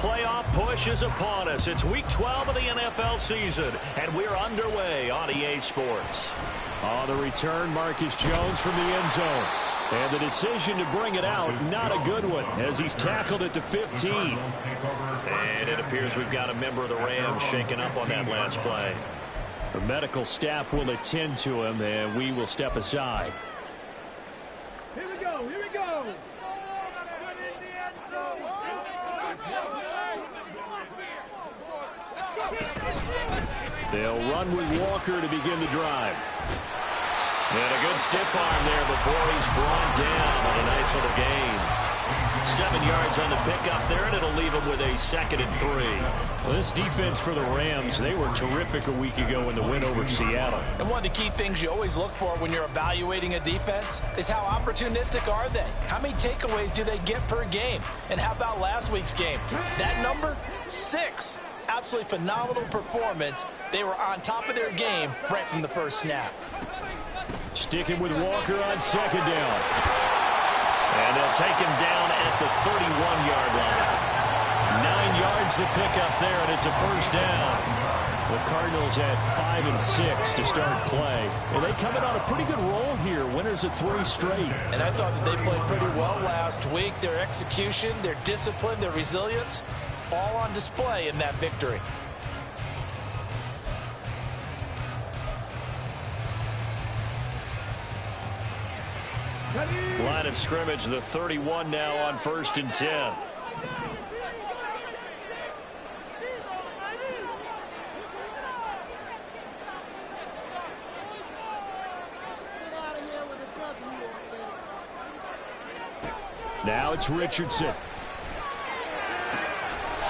playoff push is upon us. It's Week 12 of the NFL season, and we're underway on EA Sports. On the return, Marcus Jones from the end zone. And the decision to bring it out, not a good one, as he's tackled at the 15. And it appears we've got a member of the Rams shaken up on that last play. The medical staff will attend to him, and we will step aside. Here we go, here we go. They'll run with Walker to begin the drive. And a good stiff arm there before he's brought down on a nice little gain. 7 yards on the pickup there, and it'll leave him with a 2nd and 3. Well, this defense for the Rams, they were terrific a week ago in the win over Seattle. And one of the key things you always look for when you're evaluating a defense is how opportunistic are they? How many takeaways do they get per game? And how about last week's game? That number, 6. Absolutely phenomenal performance. They were on top of their game right from the first snap. Sticking with Walker on 2nd down. And they'll take him down at the 31-yard line. 9 yards to pick up there, and it's a 1st down. The Cardinals at 5 and 6 to start play. And they come in on a pretty good roll here. Winners of 3 straight. And I thought that they played pretty well last week. Their execution, their discipline, their resilience, all on display in that victory. Line of scrimmage, the 31 now on 1st and 10. Now it's Richardson.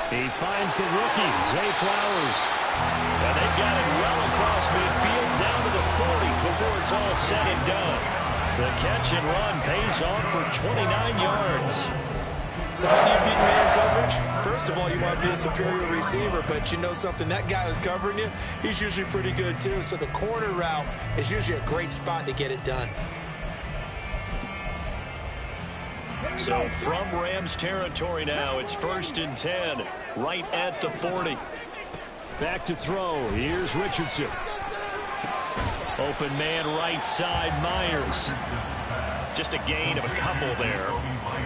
He finds the rookie, Zay Flowers. And they've got it well across midfield down to the 40 before it's all said and done. The catch and run pays off for 29 yards. So how do you beat man coverage? First of all, you want to be a superior receiver, but you know something, that guy who's covering you, he's usually pretty good too. So the corner route is usually a great spot to get it done. So from Rams territory now, it's 1st and 10, right at the 40. Back to throw. Here's Richardson. Open man right side, Myers. Just a gain of a couple there,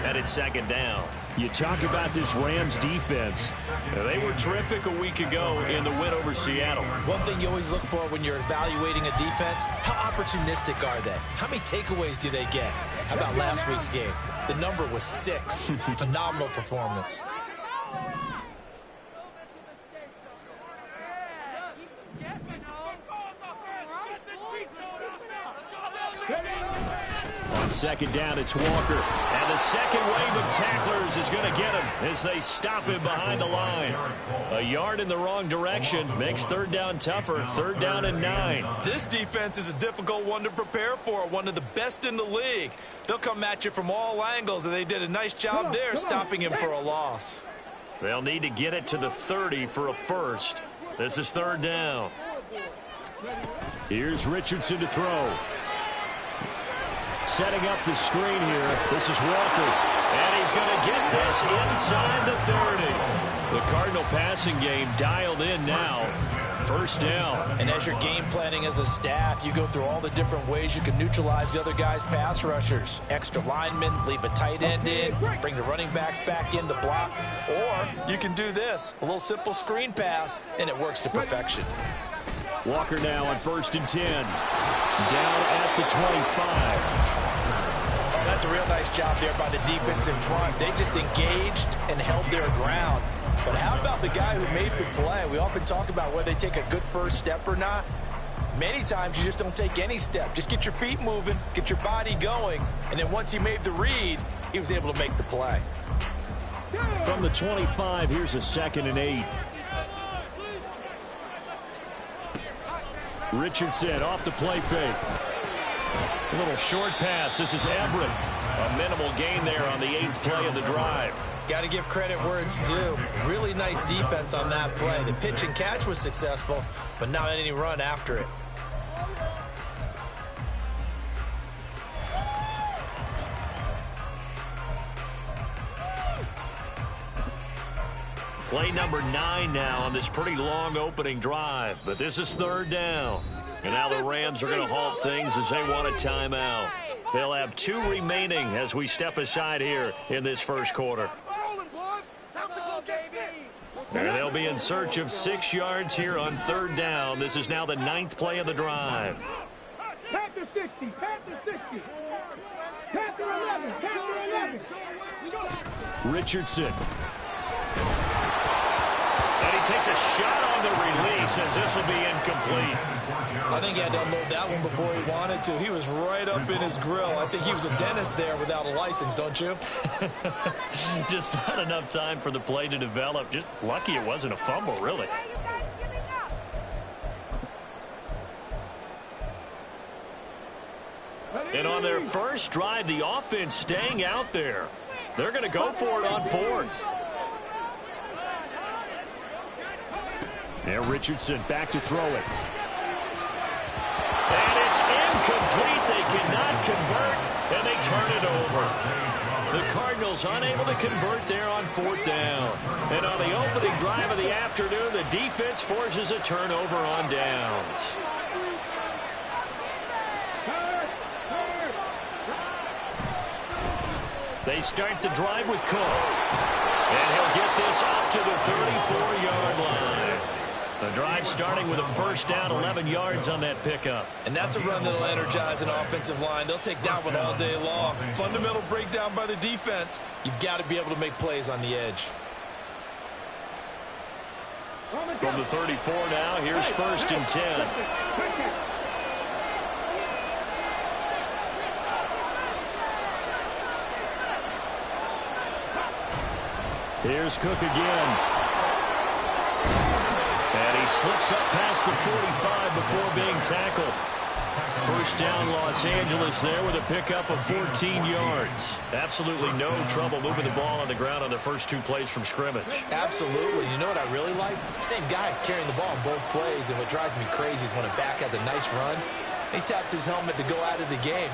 and it's 2nd down. You talk about this Rams defense. They were terrific a week ago in the win over Seattle. One thing you always look for when you're evaluating a defense, how opportunistic are they? How many takeaways do they get? How about last week's game? The number was 6. Phenomenal performance. On 2nd down, it's Walker. And the second wave of tacklers is going to get him as they stop him behind the line. A yard in the wrong direction makes 3rd down tougher. 3rd down and 9. This defense is a difficult one to prepare for, one of the best in the league. They'll come at you from all angles, and they did a nice job there stopping him for a loss. They'll need to get it to the 30 for a 1st. This is 3rd down. Here's Richardson to throw. Setting up the screen here. This is Walker. And he's going to get this inside the 30. The Cardinal passing game dialed in now. 1st down. And as you're game planning as a staff, you go through all the different ways you can neutralize the other guy's pass rushers. Extra linemen, leave a tight end in, bring the running backs back in to block. Or you can do this, a little simple screen pass, and it works to perfection. Walker now on 1st and 10. Down at the 25. Oh, that's a real nice job there by the defense in front. They just engaged and held their ground. But how about the guy who made the play? We often talk about whether they take a good first step or not. Many times you just don't take any step. Just get your feet moving, get your body going, and then once he made the read, he was able to make the play. From the 25, here's a 2nd and 8. Richardson off the play fake. A little short pass. This is Everett. A minimal gain there on the 8th play of the drive. Got to give credit where it's due. Really nice defense on that play. The pitch and catch was successful, but not any run after it. Play number 9 now on this pretty long opening drive. But this is third down. And now the Rams are going to halt things as they want a timeout. They'll have 2 remaining as we step aside here in this first quarter. And they'll be in search of 6 yards here on third down. This is now the 9th play of the drive. Panther 60, Panther 60. Panther 11, Panther 11. Richardson. And he takes a shot on the release as this will be incomplete. I think he had to unload that one before he wanted to. He was right up in his grill. I think he was a dentist there without a license, don't you? Just not enough time for the play to develop. Just lucky it wasn't a fumble, really. And on their first drive, the offense staying out there. They're going to go for it on 4th. Now Richardson back to throw it. And it's incomplete. They cannot convert, and they turn it over. The Cardinals unable to convert there on 4th down. And on the opening drive of the afternoon, the defense forces a turnover on downs. They start the drive with Cook. And he'll get this up to the 34-yard line. The drive starting with a first down, 11 yards on that pickup. And that's a run that'll energize an offensive line. They'll take that one all day long. Fundamental breakdown by the defense. You've got to be able to make plays on the edge. From the 34 now, here's 1st and 10. Here's Cook again. And he slips up past the 45 before being tackled. First down, Los Angeles there with a pickup of 14 yards. Absolutely no trouble moving the ball on the ground on the first 2 plays from scrimmage. Absolutely. You know what I really like? Same guy carrying the ball in both plays, and what drives me crazy is when a back has a nice run, he taps his helmet to go out of the game.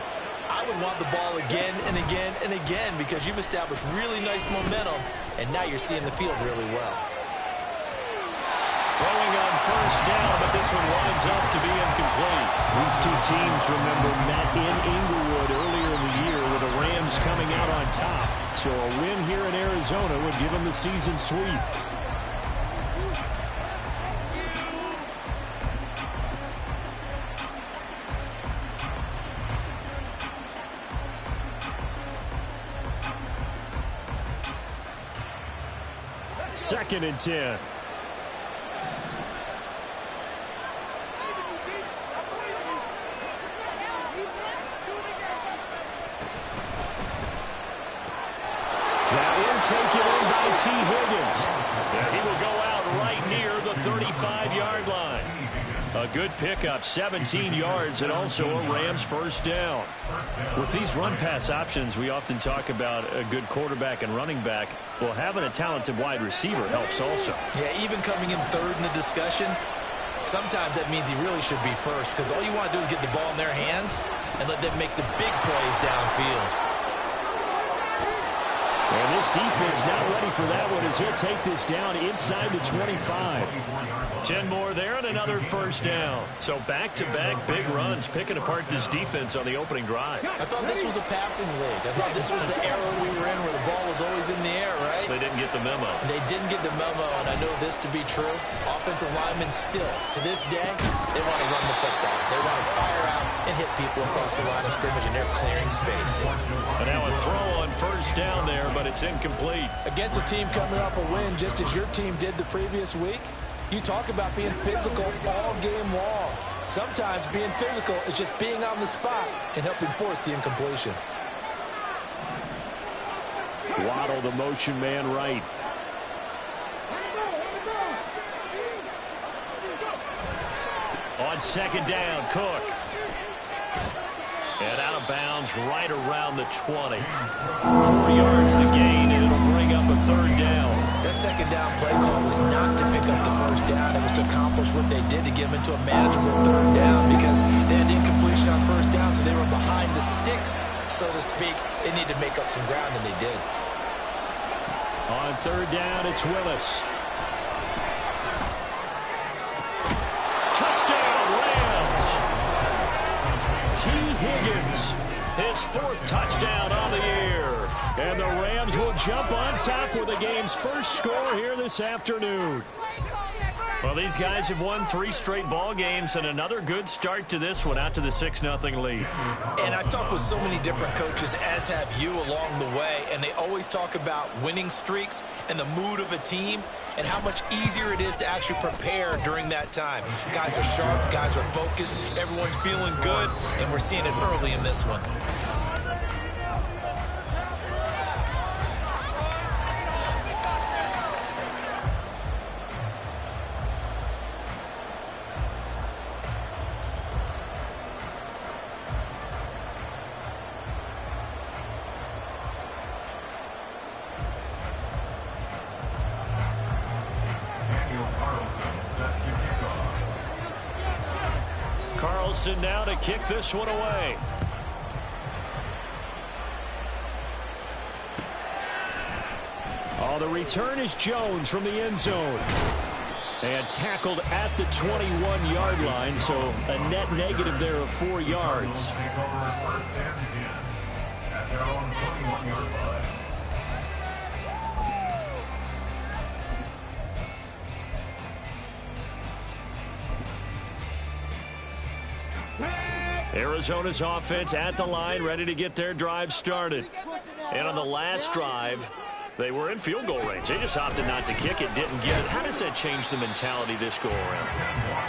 I would want the ball again and again and again because you've established really nice momentum, and now you're seeing the field really well. Throwing on first down, but this one winds up to be incomplete. These 2 teams, remember, met in Inglewood earlier in the year with the Rams coming out on top. So a win here in Arizona would give them the season sweep. Second and 10. Taken in by T. Higgins. And he will go out right near the 35-yard line. A good pickup, 17 yards, and also a Rams first down. With these run-pass options, we often talk about a good quarterback and running back. Well, having a talented wide receiver helps also. Yeah, even coming in third in the discussion, sometimes that means he really should be first because all you want to do is get the ball in their hands and let them make the big plays downfield. And this defense not ready for that one as he'll take this down inside the 25. 10 more there and another first down. So back-to-back big runs picking apart this defense on the opening drive. I thought this was a passing league. I thought this was the era we were in where the ball was always in the air, right? They didn't get the memo. They didn't get the memo, and I know this to be true. Offensive linemen still, to this day, they want to run the football. They want to fire out and hit people across the line of scrimmage, and they're clearing space. And now a throw on first down there, but it's incomplete. Against a team coming off a win, just as your team did the previous week, you talk about being physical all game long. Sometimes being physical is just being on the spot and helping force the incompletion. Waddle, the motion man, right. On second down, Cook. And out of bounds right around the 20. 4 yards the gain, and it'll bring up a third down. That second down play call was not to pick up the first down. It was to accomplish what they did to get them into a manageable third down because they had incompletion on first down, so they were behind the sticks, so to speak. They needed to make up some ground, and they did. On third down, it's Willis. His 4th touchdown on the year. And the Rams will jump on top with the game's first score here this afternoon. Well, these guys have won 3 straight ball games and another good start to this one out to the 6-0 lead. And I've talked with so many different coaches, as have you, along the way, and they always talk about winning streaks and the mood of a team and how much easier it is to actually prepare during that time. Guys are sharp, guys are focused, everyone's feeling good, and we're seeing it early in this one. Carlson now to kick this one away. Oh, the return is Jones from the end zone. And tackled at the 21-yard line, so a net negative there of 4 yards. At their own 21-yard line. Arizona's offense at the line, ready to get their drive started. And on the last drive, they were in field goal range. They just opted not to kick it, didn't get it. How does that change the mentality this go around?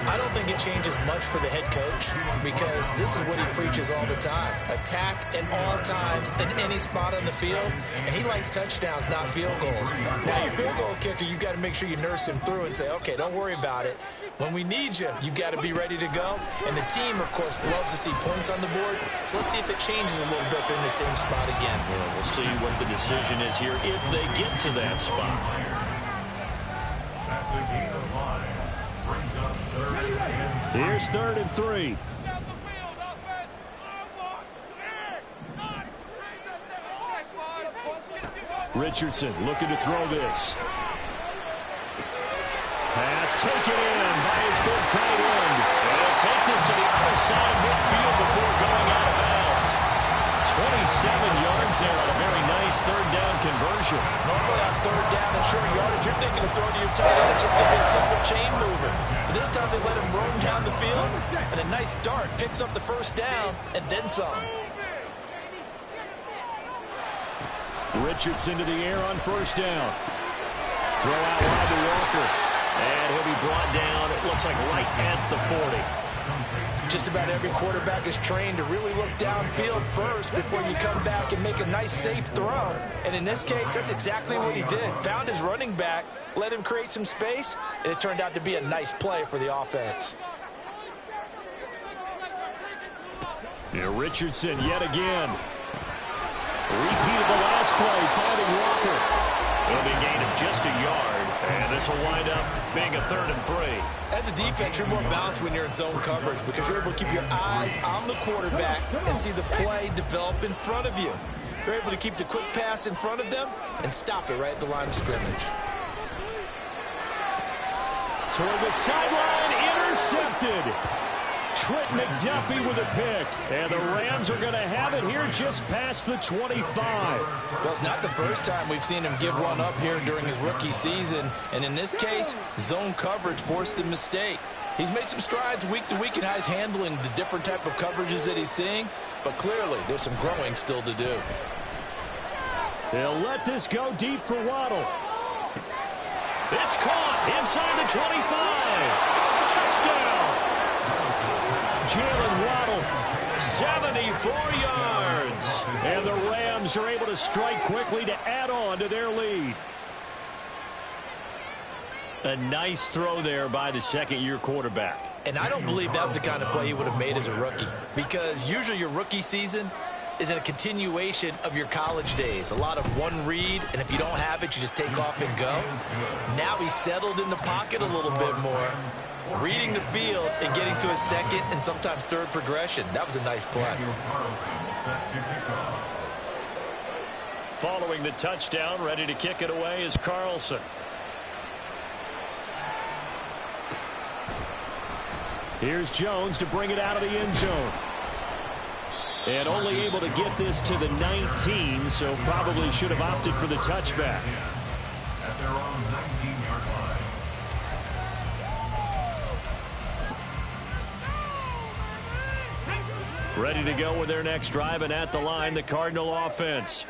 I don't think it changes much for the head coach because this is what he preaches all the time. Attack at all times in any spot on the field, and he likes touchdowns, not field goals. Now, your field goal kicker, you've got to make sure you nurse him through and say, okay, don't worry about it. When we need you, you've got to be ready to go. And the team, of course, loves to see points on the board. So let's see if it changes a little bit if they're in the same spot again. Well, we'll see what the decision is here if they get to that spot. Here's 3rd and 3. Richardson looking to throw this. Pass taken in by his big tight end. And he'll take this to the other side of midfield before going out of bounds. 27 yards there on a very nice 3rd down conversion. Normally on 3rd down and short yardage, you're thinking of throwing to your tight end. It's just going to be a simple chain mover. But this time they let him roam down the field, and a nice dart picks up the 1st down and then some. Richardson to the air on 1st down. Throw out wide to Walker. And he'll be brought down, it looks like right at the 40. Just about every quarterback is trained to really look downfield first before you come back and make a nice, safe throw. And in this case, that's exactly what he did. Found his running back, let him create some space, and it turned out to be a nice play for the offense. Here, Richardson yet again. Repeated the last play, finding Walker. It'll be a gain of just a yard, and this will wind up being a 3rd and 3. As a defense, you're more balanced when you're in zone coverage because you're able to keep your eyes on the quarterback and see the play develop in front of you. You're able to keep the quick pass in front of them and stop it right at the line of scrimmage. Toward the sideline, intercepted. Trent McDuffie with a pick. And the Rams are going to have it here just past the 25. Well, it's not the first time we've seen him give one up here during his rookie season. And in this case, zone coverage forced the mistake. He's made some strides week to week in how he's handling the different type of coverages that he's seeing. But clearly, there's some growing still to do. They'll let this go deep for Waddle. It's caught inside the 25. Touchdown. Jalen Waddle, 74 yards. And the Rams are able to strike quickly to add on to their lead. A nice throw there by the 2nd-year quarterback. And I don't believe that was the kind of play he would have made as a rookie. Because usually your rookie season is a continuation of your college days. A lot of one read, and if you don't have it, you just take off and go. Now he's settled in the pocket a little bit more, reading the field and getting to a 2nd and sometimes 3rd progression. That was a nice play. Following the touchdown, ready to kick it away is Carlson. Here's Jones to bring it out of the end zone. And only able to get this to the 19, so probably should have opted for the touchback. At their own 19-yard line. Ready to go with their next drive, and at the line, the Cardinal offense.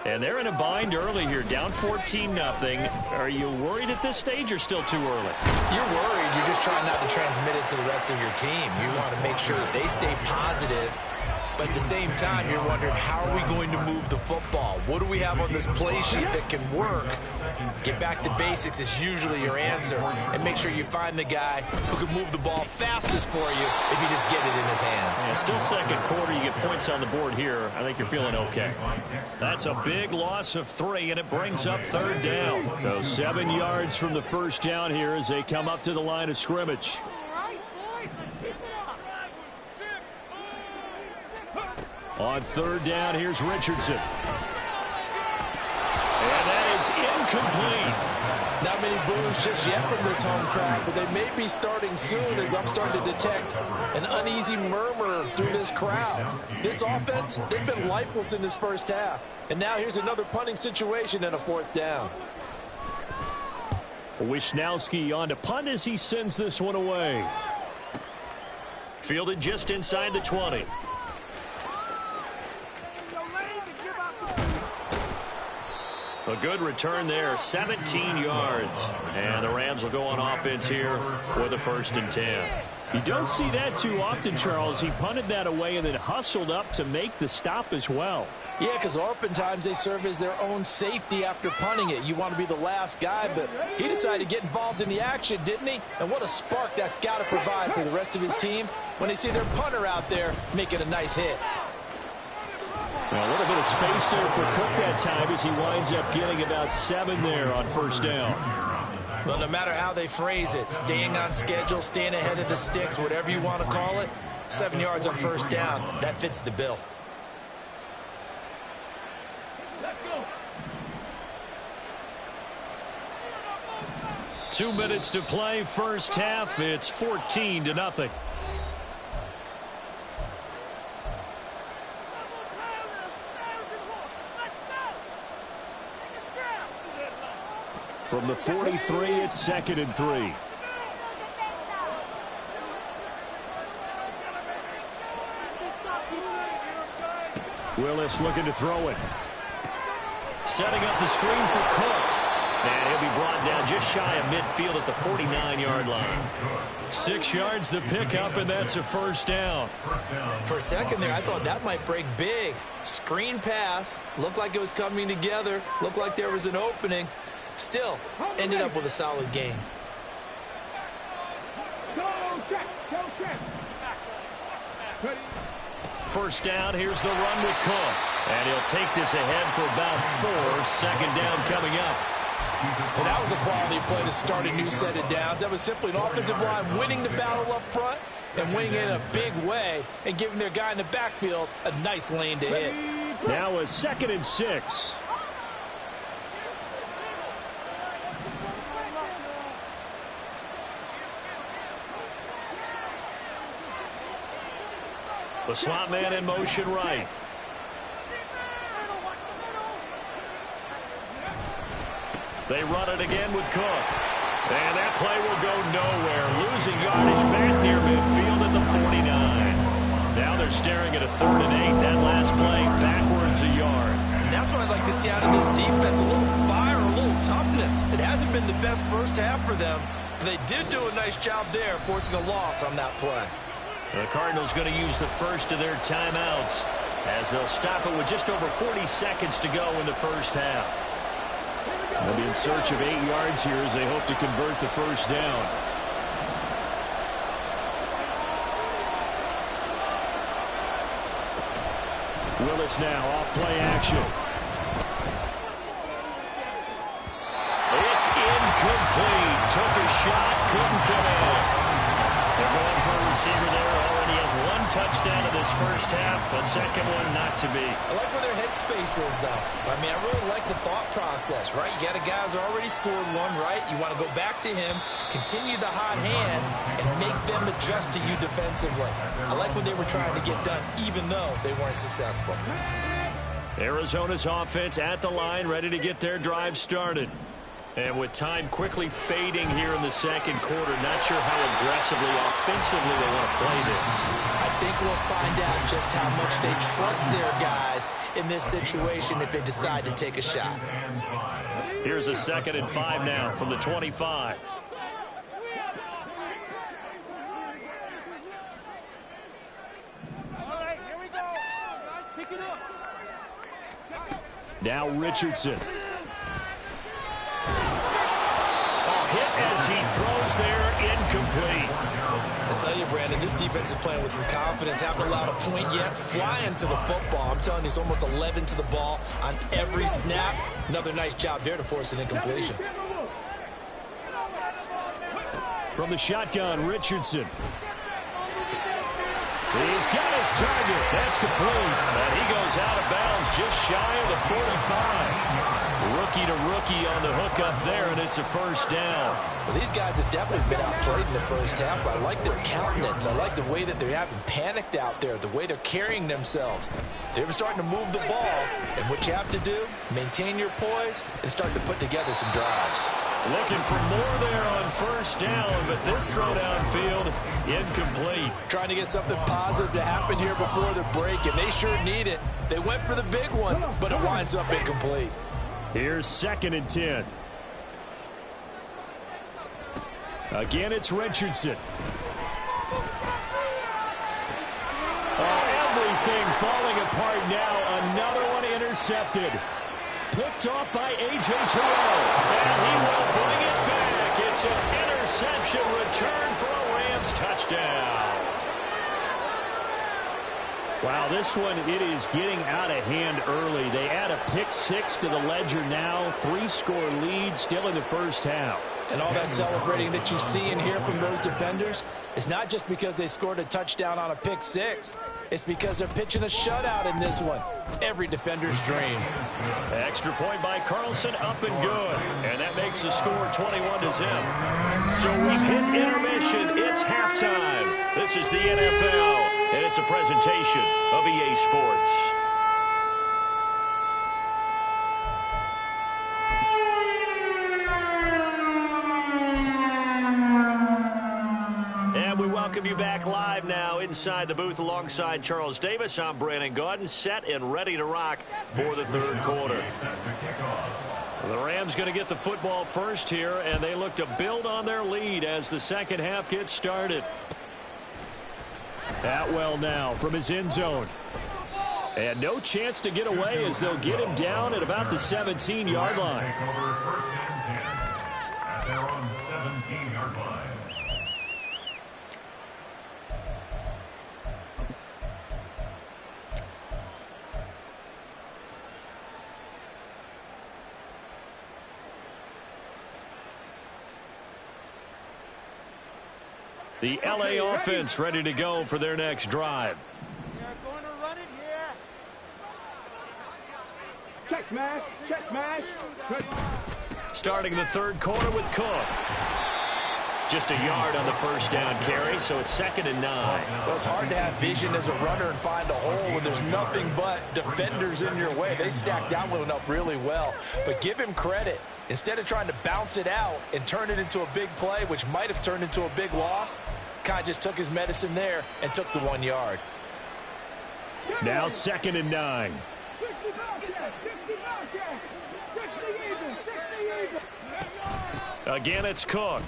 And they're in a bind early here, down 14-0. Are you worried at this stage or still too early? You're worried. You're just trying not to transmit it to the rest of your team. You want to make sure that they stay positive. But at the same time, you're wondering, how are we going to move the football? What do we have on this play sheet that can work? Get back to basics is usually your answer. And make sure you find the guy who can move the ball fastest for you if you just get it in his hands. Yeah, still second quarter. You get points on the board here. I think you're feeling okay. That's a big loss of 3, and it brings up 3rd down. So 7 yards from the first down here as they come up to the line of scrimmage. On 3rd down, here's Richardson. And that is incomplete. Not many boos just yet from this home crowd, but they may be starting soon as I'm starting to detect an uneasy murmur through this crowd. This offense, they've been lifeless in this first half. And now here's another punting situation and a 4th down. Wisnowski on to punt as he sends this one away. Fielded just inside the 20. A good return there, 17 yards. And the Rams will go on offense here with a 1st and 10. You don't see that too often, Charles. He punted that away and then hustled up to make the stop as well. Yeah, because oftentimes they serve as their own safety after punting it. You want to be the last guy, but he decided to get involved in the action, didn't he? And what a spark that's got to provide for the rest of his team when they see their punter out there making a nice hit. Well, a little bit of space there for Cook that time as he winds up getting about 7 there on 1st down. Well, no matter how they phrase it, staying on schedule, staying ahead of the sticks, whatever you want to call it, 7 yards on 1st down, that fits the bill. Let's go. 2 minutes to play, first half. It's 14-0. From the 43, it's 2nd and 3. Willis looking to throw it. Setting up the screen for Cook. And he'll be brought down just shy of midfield at the 49-yard line. 6 yards the pickup, and that's a 1st down. For a second there, I thought that might break big. Screen pass. Looked like it was coming together. Looked like there was an opening. Still, ended up with a solid game. Go check. Go check. 1st down, here's the run with Cook. And he'll take this ahead for about 4. 2nd down coming up. And that was a quality play to start a new set of downs. That was simply an offensive line winning the battle up front and winning it in a big way and giving their guy in the backfield a nice lane to hit. Now a 2nd and 6. The slot man in motion right. They run it again with Cook. And that play will go nowhere. Losing yardage back near midfield at the 49. Now they're staring at a 3rd and 8. That last play backwards a yard. And that's what I'd like to see out of this defense. A little fire, a little toughness. It hasn't been the best first half for them. But they did do a nice job there, forcing a loss on that play. The Cardinals going to use the first of their timeouts as they'll stop it with just over 40 seconds to go in the first half. They'll be in search of 8 yards here as they hope to convert the 1st down. Willis now off play action. It's incomplete. Took a shot, couldn't finish. They're going for a receiver there. Already has 1 touchdown in this first half. A second one not to be. I like where their headspace is, though. I mean, I really like the thought process, right? You got a guy who's already scored 1, right? You want to go back to him, continue the hot hand, and and make them adjust to you defensively. I like what they were trying to get done, even though they weren't successful. Arizona's offense at the line, ready to get their drive started. And with time quickly fading here in the second quarter, not sure how aggressively, offensively they want to play this. I think we'll find out just how much they trust their guys in this situation if they decide to take a shot. Here's a 2nd and 5 now from the 25. Now Richardson. Hit as he throws there, incomplete. I tell you, Brandon, this defense is playing with some confidence. Haven't allowed a point yet. Flying to the football. I'm telling you, it's almost 11 to the ball on every snap. Another nice job there to force an incompletion. From the shotgun, Richardson. He's got his target. That's complete. And he goes out of bounds just shy of the 45. Rookie to rookie on the hook up there, and it's a first down. Well, these guys have definitely been outplayed in the first half, but I like their countenance. I like the way that they haven't panicked out there, the way they're carrying themselves. They're starting to move the ball, and what you have to do, maintain your poise and start to put together some drives. Looking for more there on first down, but this throw downfield, incomplete. Trying to get something positive to happen here before the break, and they sure need it. They went for the big one, but it winds up incomplete. Here's 2nd and 10. Again, it's Richardson. Everything falling apart now. Another one intercepted. Picked off by A.J. Terrell. And he will bring it back. It's an interception return for a Rams touchdown. Wow, this one, it is getting out of hand early. They add a pick 6 to the ledger now. 3-score lead still in the first half. And all that celebrating that you see and hear from those defenders is not just because they scored a touchdown on a pick 6. It's because they're pitching a shutout in this one. Every defender's dream. Extra point by Carlson, up and good. And that makes the score 21-0. So we've hit intermission. It's halftime. This is the NFL, and it's a presentation of EA Sports. We welcome you back live now inside the booth alongside Charles Davis. I'm Brandon Gaudin, set and ready to rock for the third quarter. The Rams going to get the football first here, and they look to build on their lead as the second half gets started. Atwell now from his end zone. And no chance to get away as they'll get him down at about the 17-yard line. At their own 17-yard line. The LA offense ready to go for their next drive. Going to run it here. Check smash, check smash. Starting the third quarter with Cook. Just a yard on the first down carry, so it's 2nd and 9. Well, it's hard to have vision as a runner and find a hole when there's nothing but defenders in your way. They stacked that one up really well. But give him credit. Instead of trying to bounce it out and turn it into a big play, which might have turned into a big loss, kind of just took his medicine there and took the 1 yard. Now 2nd and 9. Again, it's Cook.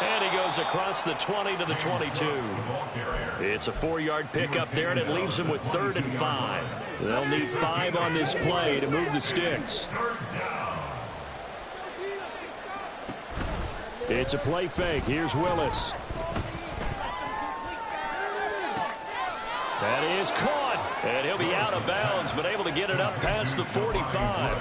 And he goes across the 20 to the 22. It's a 4-yard pickup there, and it leaves him with 3rd and 5. They'll need 5 on this play to move the sticks. It's a play fake. Here's Willis. That is caught, and he'll be out of bounds, but able to get it up past the 45.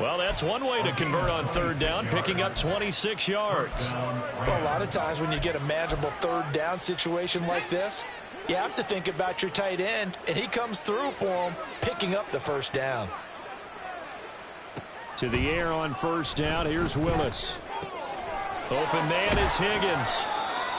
Well, that's one way to convert on 3rd down, picking up 26 yards. Well, a lot of times when you get a manageable 3rd down situation like this, you have to think about your tight end, and he comes through for him, picking up the 1st down. To the air on 1st down. Here's Willis. Open man is Higgins.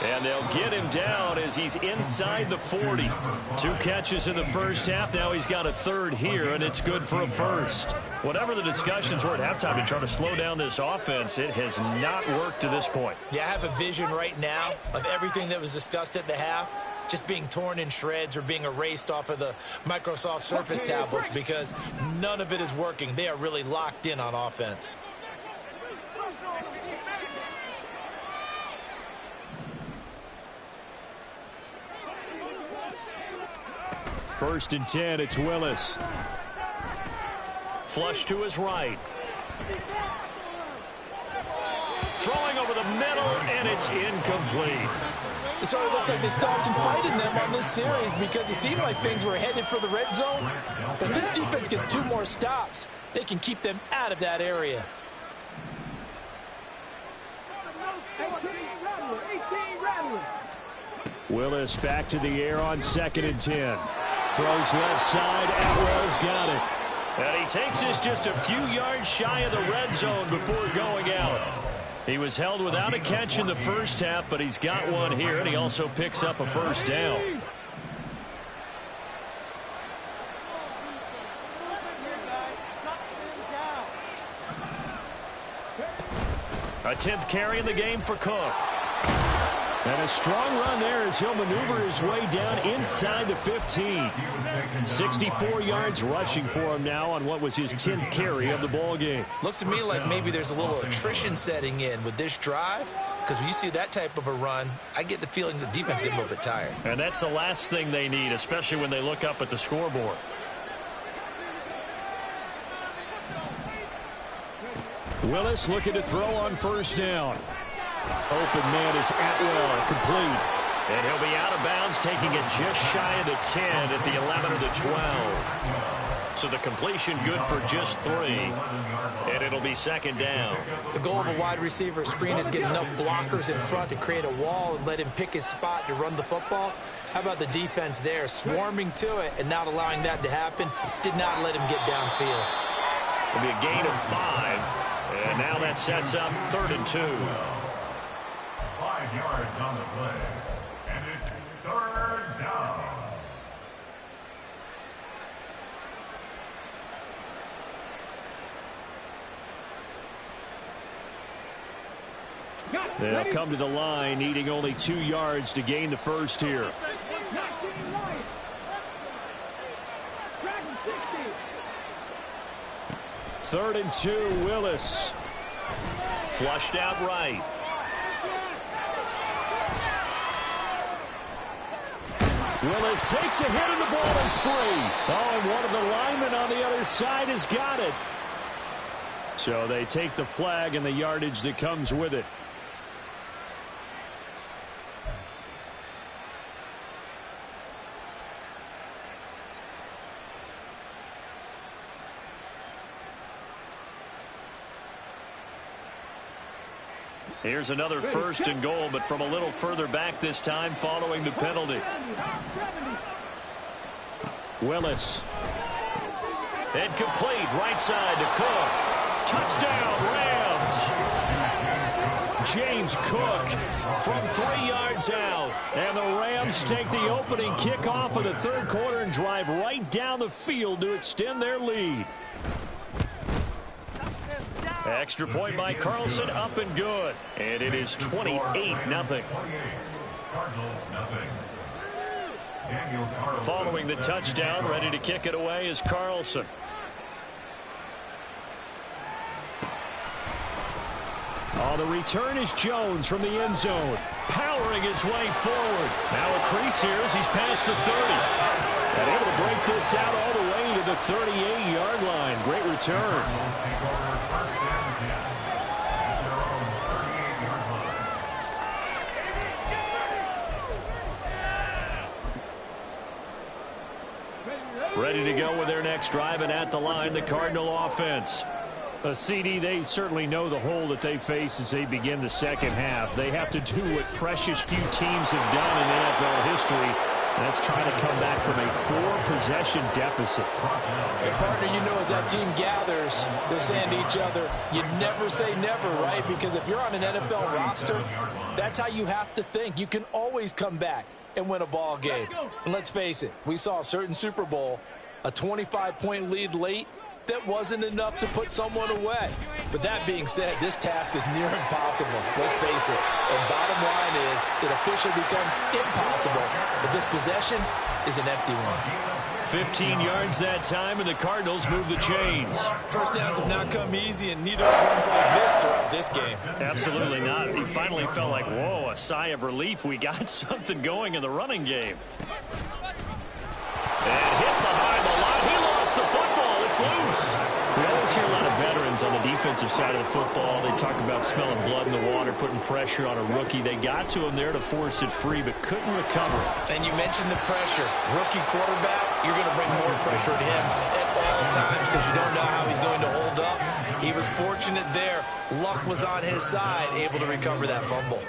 And they'll get him down as he's inside the 40. 2 catches in the first half. Now he's got a third here, and it's good for a first. Whatever the discussions were at halftime to try to slow down this offense, it has not worked to this point. Yeah, I have a vision right now of everything that was discussed at the half just being torn in shreds or being erased off of the Microsoft Surface tablets because none of it is working. They are really locked in on offense. First and 10, it's Willis. Flush to his right. Throwing over the middle, and it's incomplete. So it looks like they still have some fight in them on this series because it seemed like things were headed for the red zone. But this defense gets 2 more stops. They can keep them out of that area. Willis back to the air on 2nd and 10. Throws left side. Atwell's got it. And he takes this just a few yards shy of the red zone before going out. He was held without a catch in the first half, but he's got one here, and he also picks up a first down. A 10th carry in the game for Cook. And a strong run there as he'll maneuver his way down inside the 15. 64 yards rushing for him now on what was his 10th carry of the ball game. Looks to me like maybe there's a little attrition setting in with this drive because when you see that type of a run, I get the feeling the defense getting a little bit tired. And that's the last thing they need, especially when they look up at the scoreboard. Willis looking to throw on first down. Open man is Atwell, complete. And he'll be out of bounds, taking it just shy of the 10 at the 11 or the 12. So the completion good for just 3. And it'll be 2nd down. The goal of a wide receiver screen is get enough blockers in front to create a wall and let him pick his spot to run the football. How about the defense there, swarming to it and not allowing that to happen? Did not let him get downfield. It'll be a gain of 5. And now that sets up 3rd and 2. 5 yards on the play. And it's 3rd down. They'll come to the line, needing only 2 yards to gain the first here. Third and 2, Willis. Flushed out right. Willis takes a hit and the ball is free. Oh, and one of the linemen on the other side has got it. So they take the flag and the yardage that comes with it. Here's another 1st and goal, but from a little further back this time following the penalty. Willis. Incomplete, right side to Cook. Touchdown, Rams. James Cook From 3 yards out. and the Rams take the opening kickoff of the 3rd quarter and drive right down the field to extend their lead. Extra point by Carlson, up and good. And it is 28-0. Following the touchdown, ready to kick it away is Carlson. Oh, the return is Jones from the end zone. Powering his way forward. Now a crease here as he's past the 30. And able to break this out all the way to the 38-yard line. Great return. Ready to go with their next drive, and at the line, the Cardinal offense. CD, they certainly know the hole that they face as they begin the second half. They have to do what precious few teams have done in NFL history, That's trying to come back from a 4-possession deficit. And partner, you know, as that team gathers, they're saying to each other, you never say never, right? Because if you're on an NFL roster, that's how you have to think. You can always come back and win a ball game. And let's face it, we saw a certain Super Bowl, a 25-point lead late, that wasn't enough to put someone away. But that being said, this task is near impossible. Let's face it. And bottom line is, it officially becomes impossible if this possession is an empty one. 15 yards that time, and the Cardinals move the chains. First downs have not come easy, and neither have runs like this throughout this game. Absolutely not. He finally felt like, whoa, a sigh of relief. We got something going in the running game. And hit behind the line. He lost the football. It's loose. We always hear a lot of veterans on the defensive side of the football. They talk about smelling blood in the water, putting pressure on a rookie. They got to him there to force it free, but couldn't recover. And you mentioned the pressure. Rookie quarterback, you're going to bring more pressure to him at all times because you don't know how he's going to hold up. He was fortunate there. Luck was on his side, able to recover that fumble.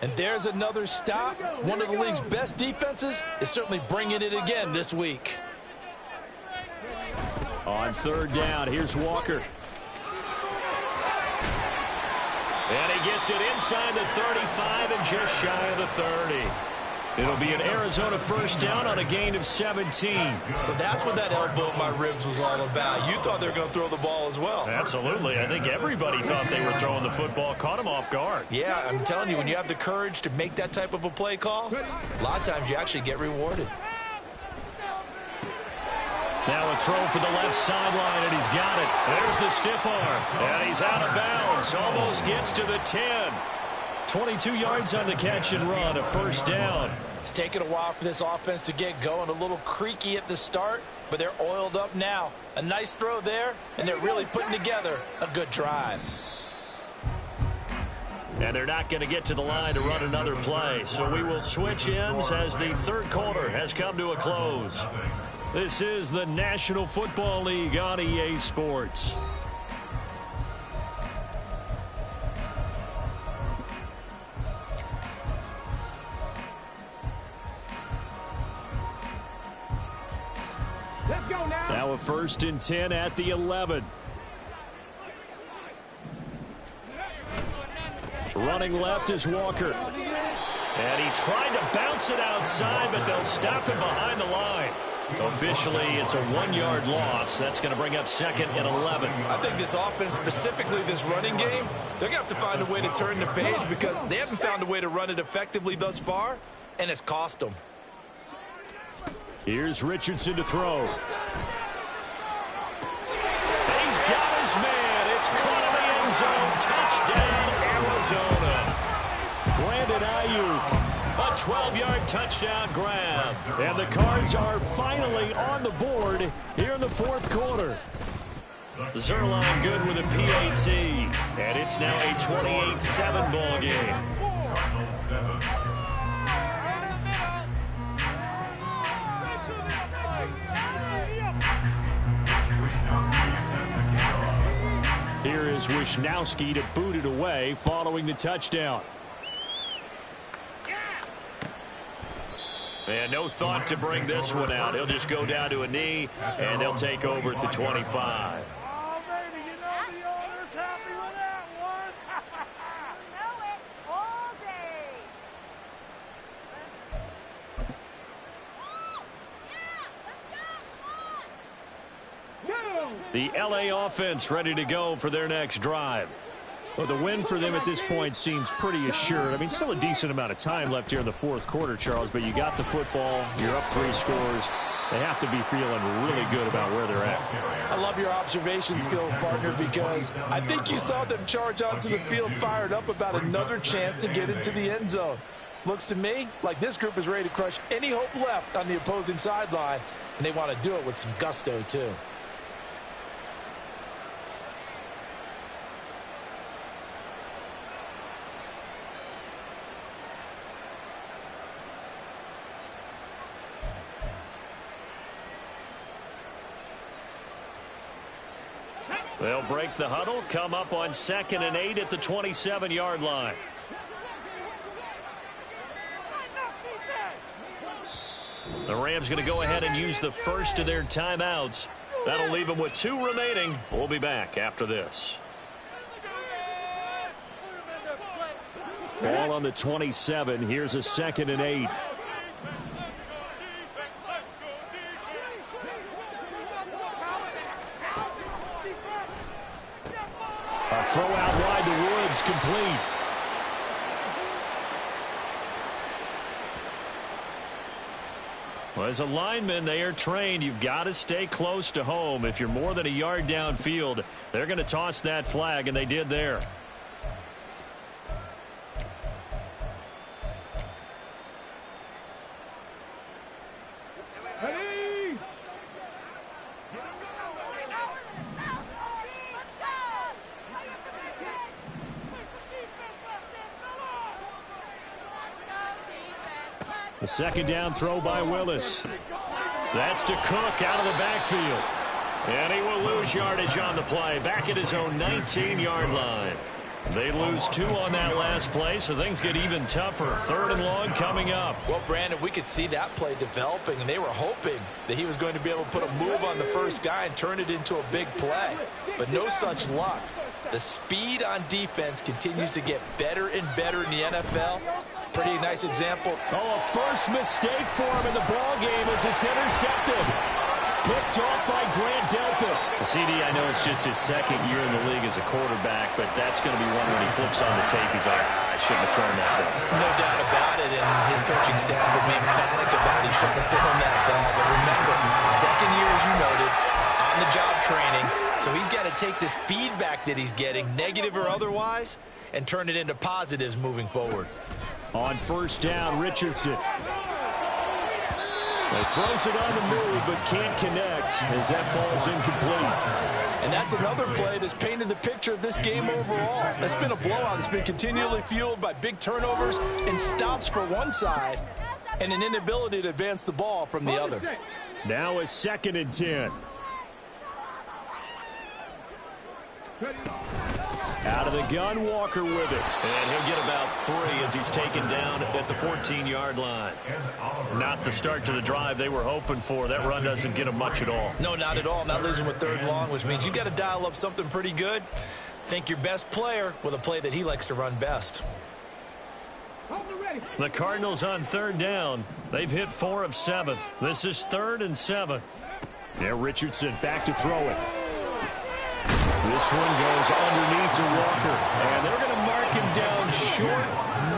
And there's another stop. One of the league's best defenses is certainly bringing it again this week. On third down, here's Walker. And he gets it inside the 35 and just shy of the 30. It'll be an Arizona first down on a gain of 17. So that's what that elbow in my ribs was all about. You thought they were going to throw the ball as well. Absolutely. I think everybody thought they were throwing the football, caught him off guard. Yeah, I'm telling you, when you have the courage to make that type of a play call, a lot of times you actually get rewarded. Now a throw for the left sideline, and he's got it. There's the stiff arm, and he's out of bounds. Almost gets to the 10. 22 yards on the catch and run, a first down. It's taken a while for this offense to get going. A little creaky at the start, but they're oiled up now. A nice throw there, and they're really putting together a good drive. And they're not going to get to the line to run another play, so we will switch ends as the third quarter has come to a close. This is the National Football League on EA Sports. Let's go now. Now a 1st and 10 at the 11. Running left is Walker. And he tried to bounce it outside, but they'll stop him behind the line. Officially, it's a 1-yard loss. That's going to bring up 2nd and 11. I think this offense, specifically this running game, they're going to have to find a way to turn the page because they haven't found a way to run it effectively thus far, and it's cost them. Here's Richardson to throw. He's got his man. It's caught in the end zone. Touchdown, Arizona. Brandon Ayuk. A 12-yard touchdown grab. And the Cards are finally on the board here in the 4th quarter. Zerline good with a PAT. And it's now a 28-7 ball game. Here is Wisnowski to boot it away following the touchdown. And no thought to bring this one out. He'll just go down to a knee, and they'll take over at the 25. Oh, baby, you know the owner's happy with that one. You know it all day. The LA offense ready to go for their next drive. Well, the win for them at this point seems pretty assured. I mean, still a decent amount of time left here in the 4th quarter, Charles, but you got the football, you're up 3 scores. They have to be feeling really good about where they're at. I love your observation skills, partner, because I think you saw them charge onto the field fired up about another chance to get into the end zone. Looks to me like this group is ready to crush any hope left on the opposing sideline, and they want to do it with some gusto, too. They'll break the huddle, come up on 2nd and 8 at the 27-yard line. The Rams going to go ahead and use the first of their timeouts. That'll leave them with 2 remaining. We'll be back after this. Ball on the 27. Here's a 2nd and 8. A throw out wide to Woods, complete. Well, as a lineman, they are trained. You've got to stay close to home. If you're more than a yard downfield, they're going to toss that flag, and they did there. The 2nd down throw by Willis. That's to Cook out of the backfield. And he will lose yardage on the play. Back at his own 19-yard line. They lose 2 on that last play, so things get even tougher. 3rd and long coming up. Well, Brandon, we could see that play developing, and they were hoping that he was going to be able to put a move on the first guy and turn it into a big play. But no such luck. The speed on defense continues to get better and better in the NFL. Pretty nice example. Oh, a first mistake for him in the ball game as it's intercepted. Picked off by Grant Delpit. CD, I know it's just his 2nd year in the league as a quarterback, but that's going to be one when he flips on the tape. He's like, I shouldn't have thrown that ball. No doubt about it, and his coaching staff will be emphatic about he shouldn't have thrown that ball. But remember, 2nd year, as you noted, on-the-job training, so he's got to take this feedback that he's getting, negative or otherwise, and turn it into positives moving forward. On 1st down, Richardson. He throws it on the move, but can't connect as that falls incomplete. And that's another play that's painted the picture of this game overall. That's been a blowout. It's been continually fueled by big turnovers and stops for one side and an inability to advance the ball from the other. Now a 2nd and 10. Out of the gun, Walker with it. And he'll get about 3 as he's taken down at the 14-yard line. Not the start to the drive they were hoping for. That run doesn't get them much at all. No, not at all. Not losing with 3rd long, which means you got to dial up something pretty good. Think your best player with a play that he likes to run best. The Cardinals on 3rd down. They've hit 4 of 7. This is 3rd and 7. Now Richardson back to throw it. This one goes underneath to Walker. And they're going to mark him down short,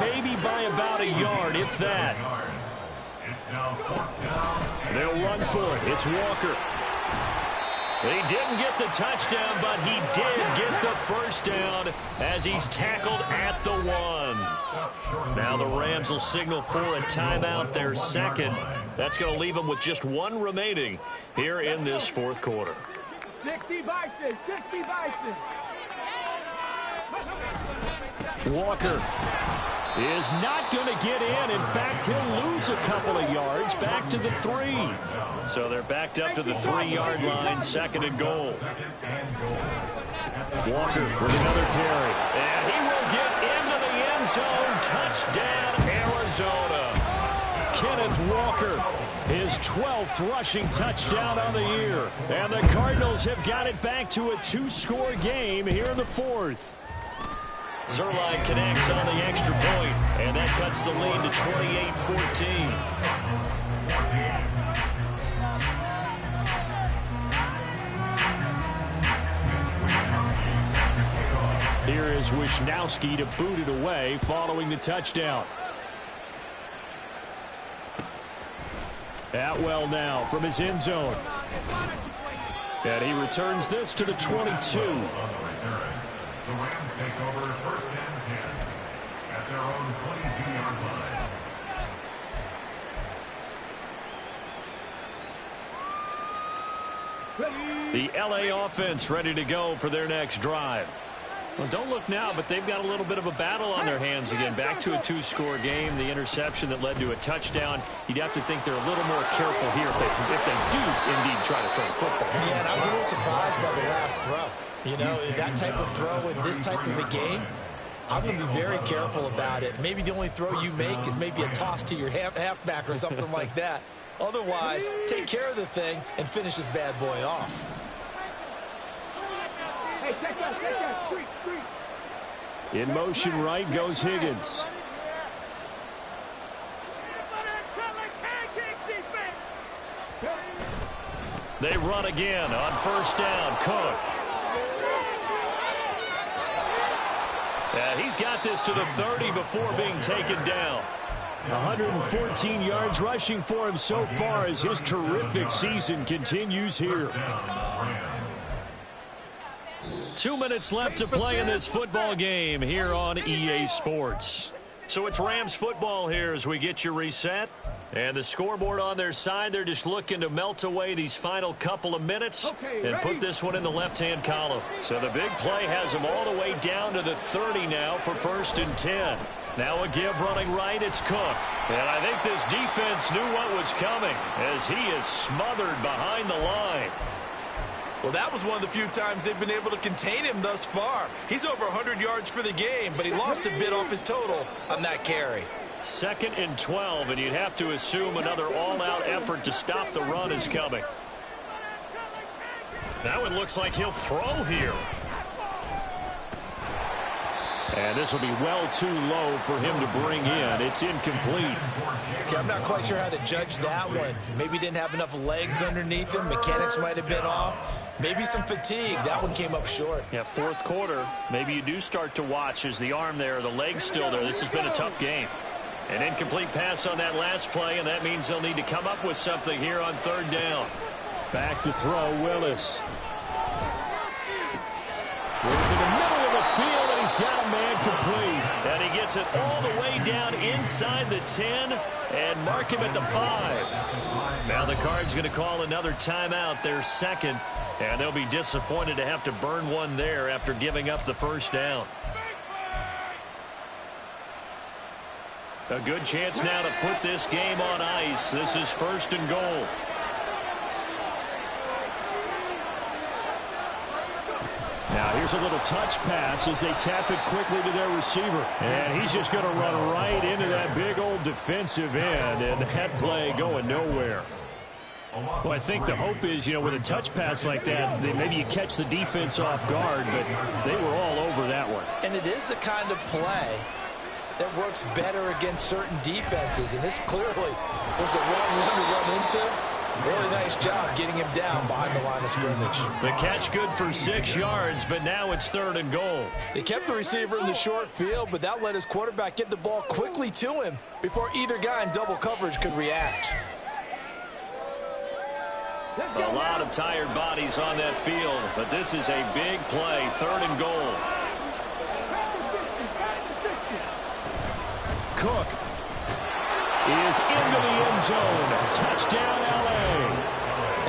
maybe by about a yard, if that. They'll run for it. It's Walker. He didn't get the touchdown, but he did get the first down as he's tackled at the 1. Now the Rams will signal for a timeout, their 2nd. That's going to leave them with just 1 remaining here in this 4th quarter. 60 Bison, 60 Bison. Walker is not going to get in. In fact, he'll lose a couple of yards back to the 3. So they're backed up to the 3-yard line, 2nd and goal. Walker with another carry. And he will get into the end zone. Touchdown, Arizona. Kenneth Walker, his 12th rushing touchdown on the year. And the Cardinals have got it back to a 2-score game here in the 4th. Zerline connects on the extra point, and that cuts the lead to 28-14. Here is Wisnowski to boot it away following the touchdown. Atwell now from his end zone. And he returns this to the 22. The Rams take over 1st and 10 at their own 22-yard line. The LA offense ready to go for their next drive. Well, don't look now, but they've got a little bit of a battle on their hands again. Back to a 2-score game. The interception that led to a touchdown. You'd have to think they're a little more careful here if they do indeed try to throw the football. Yeah, and I was a little surprised by the last throw. You know, that type of throw in this type of a game, I'm going to be very careful about it. Maybe the only throw you make is maybe a toss to your halfback or something like that. Otherwise, take care of the thing and finish this bad boy off. Hey, check that. Street. In motion right goes Higgins. They run again on first down. Cook. Yeah, he's got this to the 30 before being taken down. 114 yards rushing for him so far as his terrific season continues here. 2 minutes left to play in this football game here on EA Sports. So it's Rams football here as we get you reset. And the scoreboard on their side, they're just looking to melt away these final couple of minutes and put this one in the left-hand column. So the big play has them all the way down to the 30 now for 1st and 10. Now a give running right, it's Cook. And I think this defense knew what was coming as he is smothered behind the line. Well, that was one of the few times they've been able to contain him thus far. He's over 100 yards for the game, but he lost a bit off his total on that carry. 2nd and 12, and you'd have to assume another all-out effort to stop the run is coming. Now it looks like he'll throw here. And this will be well too low for him to bring in. It's incomplete. Okay, I'm not quite sure how to judge that one. Maybe he didn't have enough legs underneath him. Mechanics might have been off. Maybe some fatigue. That one came up short. Yeah, 4th quarter. Maybe you do start to watch as the arm there, the leg's still there. This has been a tough game. An incomplete pass on that last play, and that means they'll need to come up with something here on 3rd down. Back to throw, Willis. Goes to the middle of the field, and he's got a man complete. And he gets it all the way down inside the 10 and mark him at the 5. Now the Cards going to call another timeout, their 2nd, and they'll be disappointed to have to burn one there after giving up the 1st down. A good chance now to put this game on ice. This is 1st and goal. Now here's a little touch pass as they tap it quickly to their receiver. And he's just going to run right into that big old defensive end, and that play going nowhere. Well, I think the hope is, with a touch pass like that, maybe you catch the defense off guard, but they were all over that one. And it is the kind of play that works better against certain defenses, and this clearly was the wrong one to run into. Really nice job getting him down behind the line of scrimmage. The catch good for 6 yards, but now it's 3rd and goal. They kept the receiver in the short field, but that let his quarterback get the ball quickly to him before either guy in double coverage could react. A lot of tired bodies on that field, but this is a big play, 3rd and goal. Cook is into the end zone. Touchdown, L.A.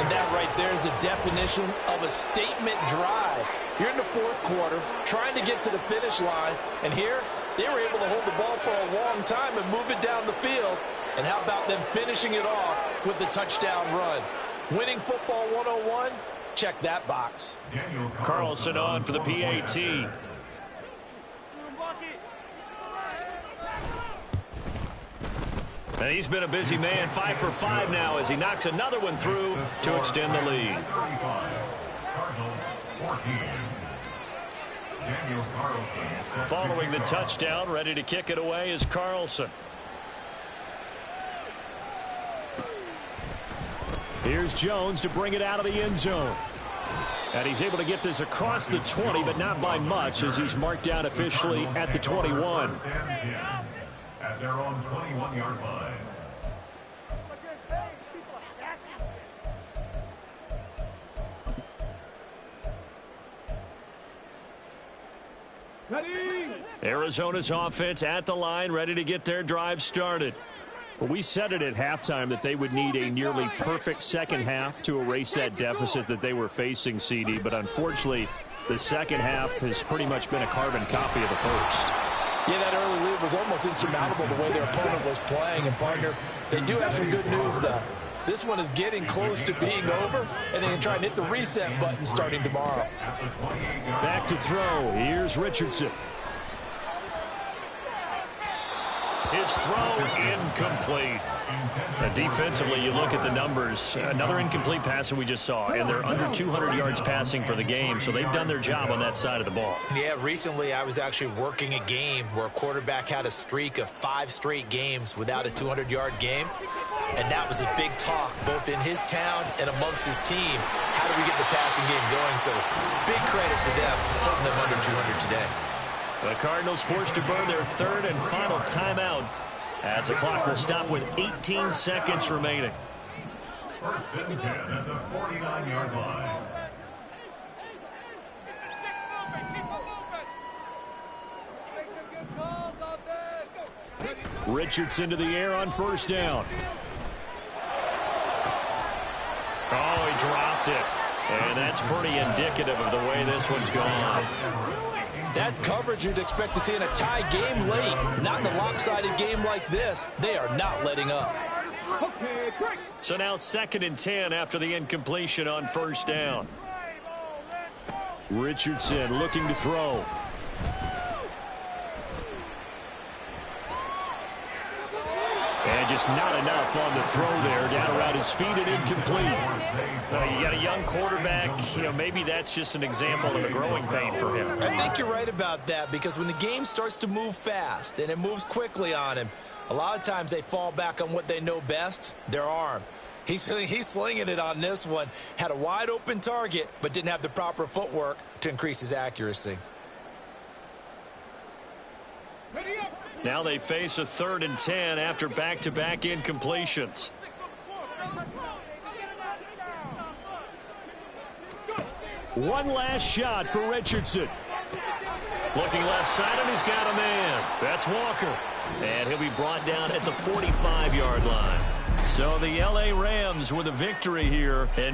And that right there is the definition of a statement drive. You're in the 4th quarter, trying to get to the finish line, and here they were able to hold the ball for a long time and move it down the field. And how about them finishing it off with the touchdown run? Winning football 101, check that box. Carlson on for the PAT. And he's been a busy man, 5 for 5 now as he knocks another one through to extend the lead. Following the touchdown, ready to kick it away is Carlson. Here's Jones to bring it out of the end zone. And he's able to get this across the 20, but not by much as he's marked out officially at the 21. At their own 21-yard line. Arizona's offense at the line, ready to get their drive started. Well, we said it at halftime that they would need a nearly perfect second half to erase that deficit that they were facing, CD. But unfortunately, the second half has pretty much been a carbon copy of the first. Yeah, that early lead was almost insurmountable the way their opponent was playing. And, partner, they do have some good news, though. This one is getting close to being over, and they can try and hit the reset button starting tomorrow. Back to throw. Here's Richardson. His throw incomplete. Defensively, you look at the numbers. Another incomplete pass that we just saw, and they're under 200 yards passing for the game, so they've done their job on that side of the ball. Yeah, recently I was actually working a game where a quarterback had a streak of 5 straight games without a 200-yard game, and that was a big talk both in his town and amongst his team. How do we get the passing game going? So big credit to them holding them under 200 today. The Cardinals forced to burn their third and final timeout as the clock will stop with 18 seconds remaining. First and 10 at the 49-yard line. Richardson to the air on first down. Oh, he dropped it. And that's pretty indicative of the way this one's gone. That's coverage you'd expect to see in a tie game late. Not in a lopsided game like this. They are not letting up. So now 2nd and 10 after the incompletion on first down. Richardson looking to throw. And just not enough on the throw there. Down around his feet and incomplete. You got a young quarterback. Maybe that's just an example of a growing pain for him. I think you're right about that, because when the game starts to move fast and it moves quickly on him, a lot of times they fall back on what they know best, their arm. He's slinging it on this one. Had a wide open target, but didn't have the proper footwork to increase his accuracy. Now they face a 3rd and 10 after back-to-back incompletions. One last shot for Richardson. Looking left side, and he's got a man. That's Walker. And he'll be brought down at the 45-yard line. So the L.A. Rams with a victory here. And